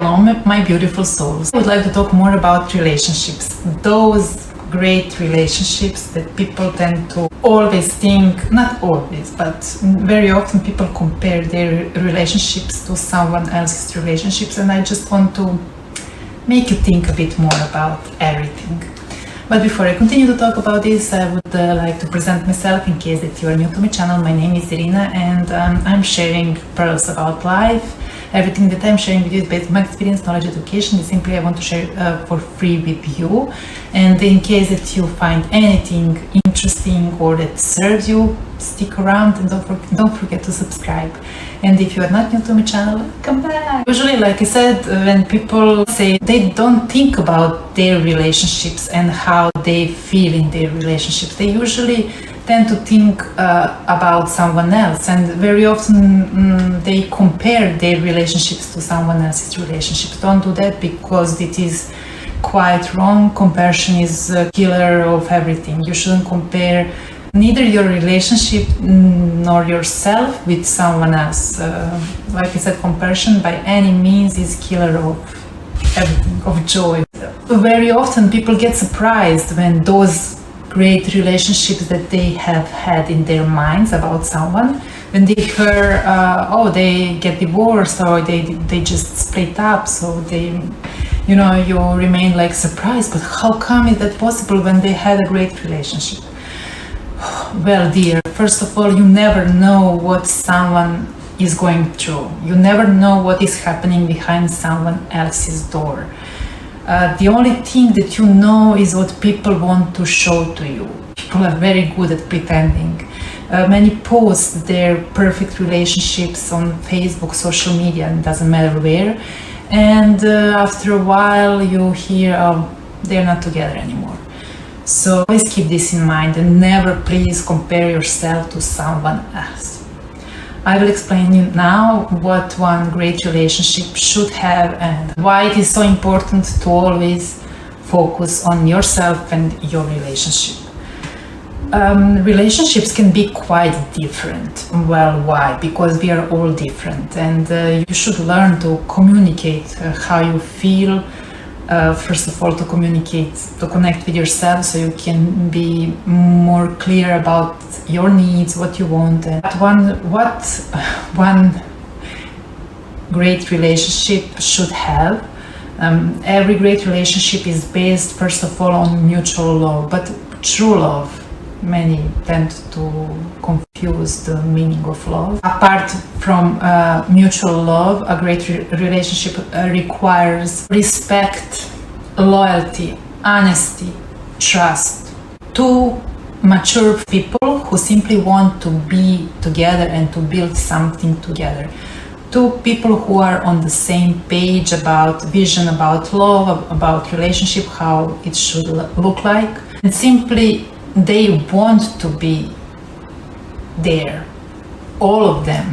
Hello, my beautiful souls. I would like to talk more about relationships. Those great relationships that people tend to always think, not always, but very often people compare their relationships to someone else's relationships, and I just want to make you think a bit more about everything. But before I continue to talk about this, I would like to present myself in case that you are new to my channel. My name is Irina, and I'm sharing pearls about life. Everything that I'm sharing with you is based on my experience, knowledge, education. Simply I want to share for free with you. And in case that you find anything interesting or that serves you, stick around and don't forget to subscribe. And if you are not new to my channel, come back. Usually, like I said, when people say they don't think about their relationships and how they feel in their relationships, they usually tend to think about someone else, and very often they compare their relationships to someone else's relationships. Don't do that, because it is quite wrong. Comparison is a killer of everything. You shouldn't compare neither your relationship nor yourself with someone else. Like I said, comparison by any means is killer of everything, of joy. Very often people get surprised when those great relationships that they have had in their minds about someone, when they hear, they get divorced or they just split up, so you remain like surprised, but how come is that possible when they had a great relationship? Well, dear, first of all, you never know what someone is going through. You never know what is happening behind someone else's door. The only thing that you know is what people want to show to you. People are very good at pretending. Many post their perfect relationships on Facebook, social media, and doesn't matter where. And after a while you hear, they're not together anymore. So always keep this in mind and never please compare yourself to someone else. I will explain you now what one great relationship should have and why it is so important to always focus on yourself and your relationship. Relationships can be quite different. Well, why? Because we are all different, and you should learn to communicate how you feel. First of all, to communicate, to connect with yourself, so you can be more clear about your needs, what you want. And what one great relationship should have. Every great relationship is based, first of all, on mutual love, but true love. Many tend to confuse the meaning of love. Apart from mutual love, a great relationship requires respect, loyalty, honesty, trust. Two mature people who simply want to be together and to build something together. Two people who are on the same page about vision, about love, about relationship, how it should look like. And simply they want to be there, all of them.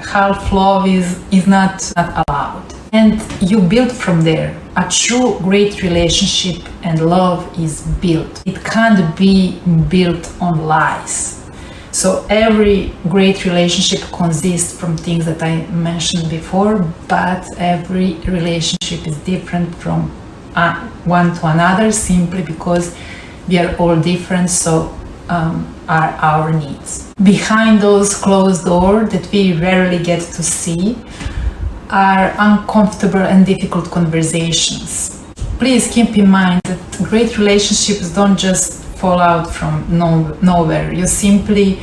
Half love is not allowed. And you build from there. A true great relationship and love is built. It can't be built on lies. So every great relationship consists from things that I mentioned before, but every relationship is different from one to another, simply because we are all different, so are our needs. Behind those closed doors that we rarely get to see are uncomfortable and difficult conversations. Please keep in mind that great relationships don't just fall out from nowhere. You simply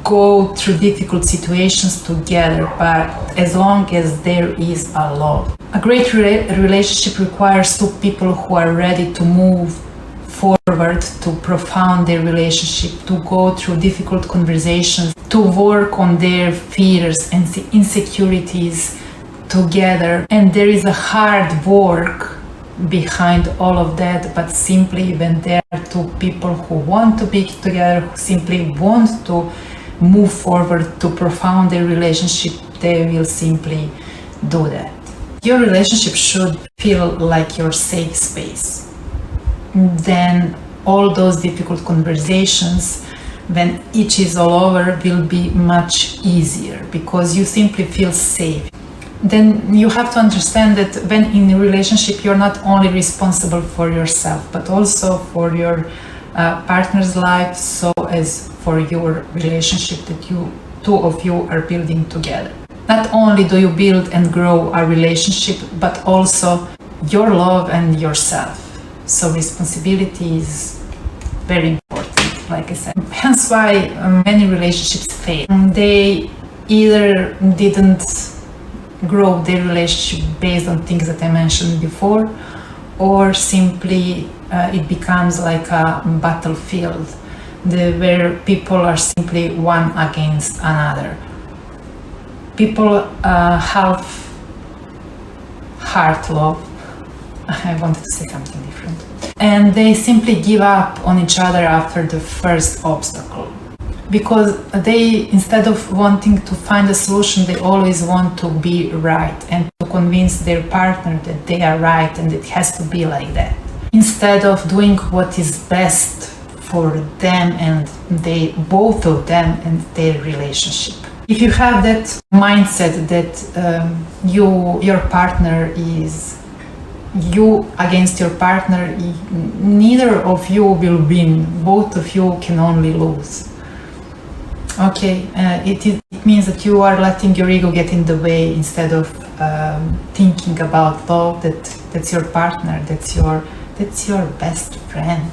go through difficult situations together, but as long as there is a love. A great relationship requires two people who are ready to move forward, to profound their relationship, to go through difficult conversations, to work on their fears and insecurities together. And there is a hard work behind all of that, but simply when there are two people who want to be together, who simply want to move forward to profound their relationship, they will simply do that. Your relationship should feel like your safe space. Then all those difficult conversations, when each is all over, will be much easier because you simply feel safe. then you have to understand that when in a relationship, you're not only responsible for yourself, but also for your partner's life, so as for your relationship that you two of you are building together. Not only do you build and grow a relationship, but also your love and yourself. So responsibility is very important, like I said. Hence why many relationships fail. They either didn't grow their relationship based on things that I mentioned before, or simply it becomes like a battlefield where people are simply one against another. People half-heart love. I wanted to say something different. And they simply give up on each other after the first obstacle. Because they, instead of wanting to find a solution, they always want to be right and to convince their partner that they are right and it has to be like that. Instead of doing what is best for them and both of them and their relationship. If you have that mindset that your partner is you against your partner, neither of you will win. Both of you can only lose. Okay, it means that you are letting your ego get in the way instead of thinking about love. That's your partner. That's your best friend.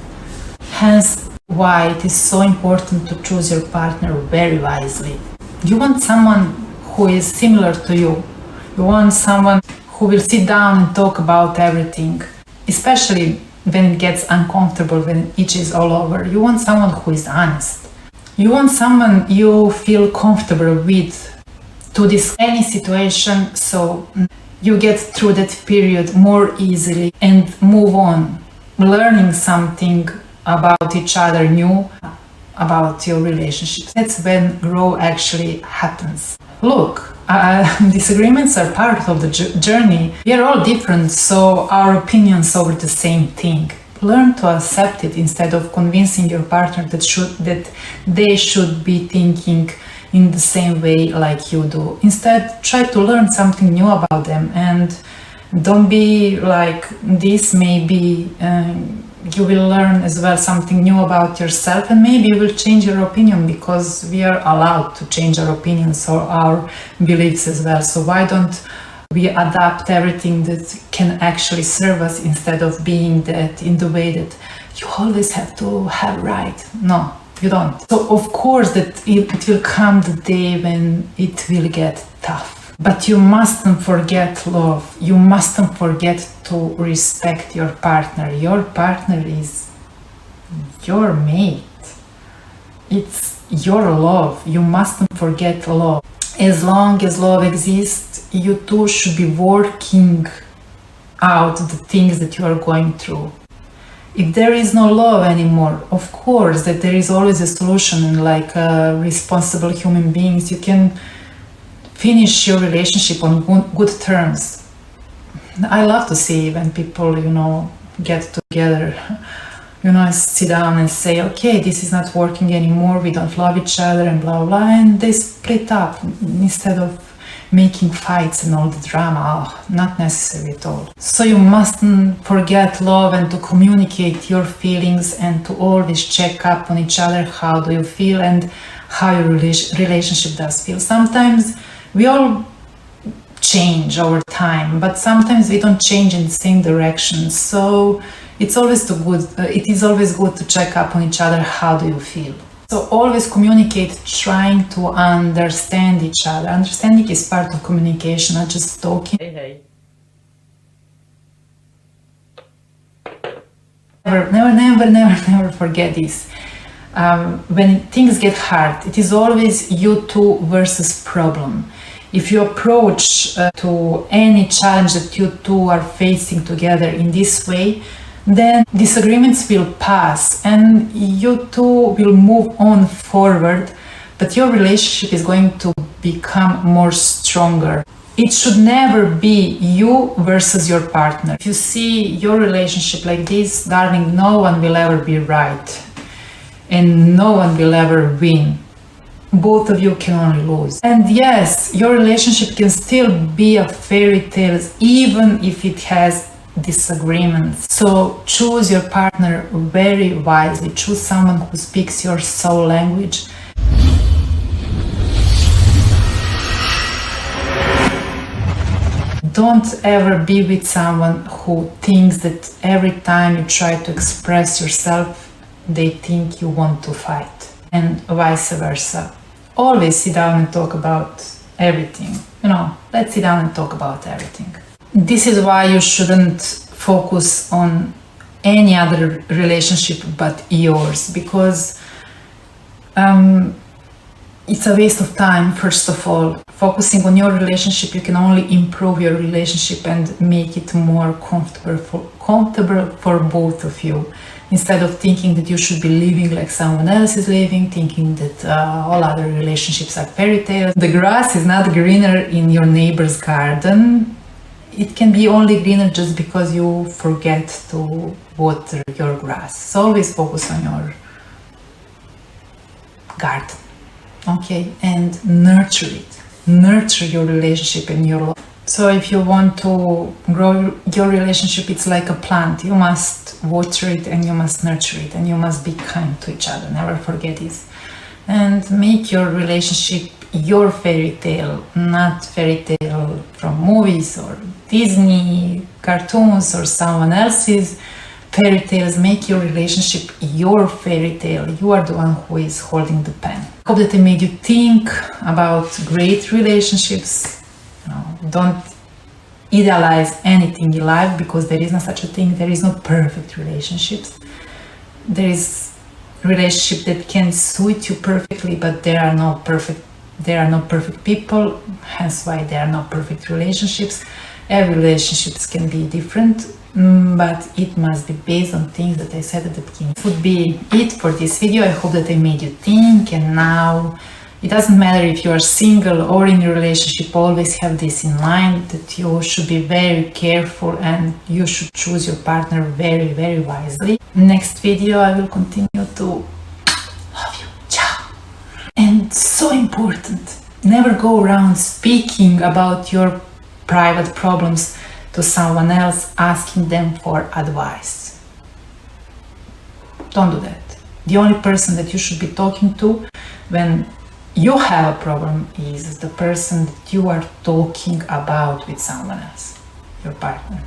Hence, why it is so important to choose your partner very wisely. You want someone who is similar to you. You want someone who will sit down and talk about everything, especially when it gets uncomfortable, when it itches all over. You want someone who is honest. You want someone you feel comfortable with to discuss any situation, so you get through that period more easily and move on, learning something about each other new, about your relationship. That's when growth actually happens. Look, disagreements are part of the journey. We are all different, so our opinions over the same thing. Learn to accept it instead of convincing your partner that they should be thinking in the same way like you do. Instead, try to learn something new about them and don't be like this. Maybe you will learn as well something new about yourself, and maybe you will change your opinion, because we are allowed to change our opinions or our beliefs as well. So why don't we adapt everything that can actually serve us, instead of being that in the way that you always have to have right. No, you don't. So of course that it will come the day when it will get tough. But you mustn't forget love. You mustn't forget to respect your partner. Your partner is your mate. It's your love. You mustn't forget love. As long as love exists, you two should be working out the things that you are going through. If there is no love anymore, of course that there is always a solution, and like responsible human beings, you can finish your relationship on good terms. I love to see when people, get together, sit down and say, okay, this is not working anymore, we don't love each other and blah, blah, and they split up instead of making fights and all the drama. Not necessary at all. So you mustn't forget love and to communicate your feelings and to always check up on each other. How do you feel and how your relationship does feel. Sometimes we all change over time, but sometimes we don't change in the same direction. So it is always good to check up on each other. How do you feel? So always communicate, trying to understand each other. Understanding is part of communication, not just talking. Hey. Never forget this. When things get hard, it is always you two versus problem. If you approach to any challenge that you two are facing together in this way, then disagreements will pass and you two will move on forward, but your relationship is going to become more stronger. It should never be you versus your partner. If you see your relationship like this, darling, no one will ever be right and no one will ever win. both of you can only lose. And yes, your relationship can still be a fairy tale even if it has disagreements. So choose your partner very wisely. Choose someone who speaks your soul language. Don't ever be with someone who thinks that every time you try to express yourself, they think you want to fight, and vice versa. Always sit down and talk about everything. Let's sit down and talk about everything. This is why you shouldn't focus on any other relationship but yours, because it's a waste of time. First of all, focusing on your relationship, you can only improve your relationship and make it more comfortable for both of you, instead of thinking that you should be living like someone else is living, thinking that all other relationships are fairy tales. The grass is not greener in your neighbor's garden. It can be only greener just because you forget to water your grass. So always focus on your garden, okay? And nurture it. Nurture your relationship and your love. So if you want to grow your relationship, it's like a plant. You must water it and you must nurture it, and you must be kind to each other. Never forget this. And make your relationship your fairy tale, not fairy tale from movies or Disney cartoons or someone else's fairy tales. Make your relationship your fairy tale. You are the one who is holding the pen. Hope that I made you think about great relationships. Don't idealize anything in life, because there is no such a thing. There is no perfect relationships. There is relationship that can suit you perfectly, but there are no perfect people, hence why there are no perfect relationships. Every relationship can be different, but it must be based on things that I said at the beginning. This would be it for this video. I hope that I made you think, and now it doesn't matter if you are single or in a relationship, always have this in mind, that you should be very careful and you should choose your partner very, very wisely. Next video I will continue to love you. Ciao. And so important, never go around speaking about your private problems to someone else, asking them for advice. Don't do that. The only person that you should be talking to when you have a problem is the person that you are talking about with someone else, your partner.